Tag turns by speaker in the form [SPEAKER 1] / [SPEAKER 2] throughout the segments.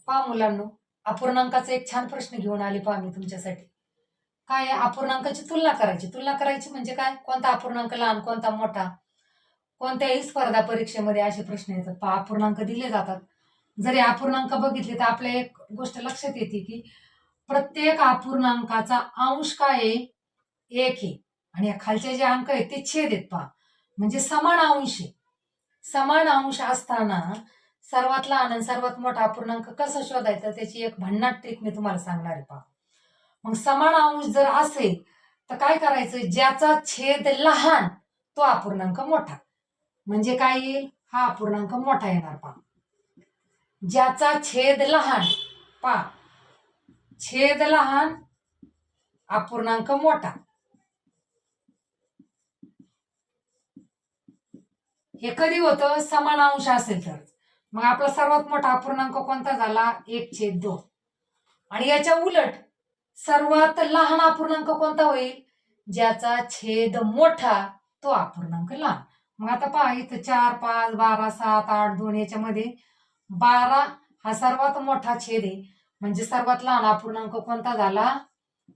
[SPEAKER 1] पहा मुलांनो, अपूर्णांकाचा एक छान प्रश्न घेऊन आले पहा मी तुमच्यासाठी. काय आहे, अपूर्णांकाची तुलना करायची. तुलना करायची म्हणजे काय? कोणता अपूर्णांक लहान, कोणता मोठा. कोणत्याही स्पर्धा परीक्षेमध्ये असे प्रश्न येतात पहा. अपूर्णांक दिले जातात. जरी अपूर्णांक बघितले तर आपल्या एक गोष्ट लक्षात येते की प्रत्येक अपूर्णांकाचा अंश काय आहे? 1 आहे. आणि या खालचे जे अंक आहेत ते छेद आहेत पहा. म्हणजे समान अंश आहे. समान अंश असताना सर्वात लहान आणि सर्वात मोठा अपूर्णांक कसा शोधायचा त्याची एक भन्नाट ट्रिक मी तुम्हाला सांगणार आहे पहा. मग समान अंश जर असेल तर काय करायचं? ज्याचा छेद लहान तो अपूर्णांक मोठा. म्हणजे काय येईल? हा अपूर्णांक मोठा येणार पहा. ज्याचा छेद लहान पहा, छेद लहान अपूर्णांक मोठा. हे कधी होतं? समान अंश असेल तर. मग आपला सर्वात मोठा अपूर्णांक कोणता झाला? 1/2. आणि याच्या उलट सर्वात लहान अपूर्णांक कोणता होईल? ज्याचा छेद मोठा तो अपूर्णांक लहान. मग आता पहा इथं 4, 5, 12, 7, 8, 2 याच्यामध्ये 12 हा सर्वात मोठा छेद आहे. म्हणजे सर्वात लहान अपूर्णांक कोणता झाला?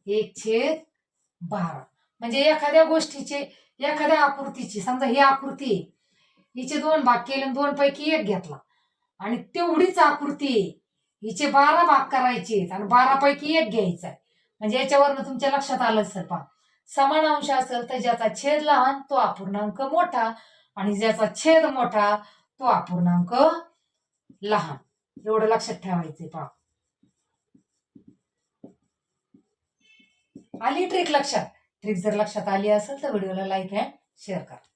[SPEAKER 1] 1/12. म्हणजे एखाद्या गोष्टीचे, एखाद्या आकृतीची, समजा ही आकृती आहे, हिचे 2 भाग केले, 2 पैकी 1 घेतला आणि तेवढीच आकृती आहे, हिचे 12 भाग करायचे आणि 12 पैकी 1 घ्यायचा आहे. म्हणजे याच्यावरनं तुमच्या लक्षात आलं असेल पहा. समान अंश असेल तर ज्याचा छेद लहान तो अपूर्णांक मोठा आणि ज्याचा छेद मोठा तो अपूर्णांक लहान. एवढं लक्षात ठेवायचंय पहा. आली ट्रिक लक्षात? ट्रिक जर लक्षात आली असेल तर व्हिडिओला लाईक अँड शेअर करा.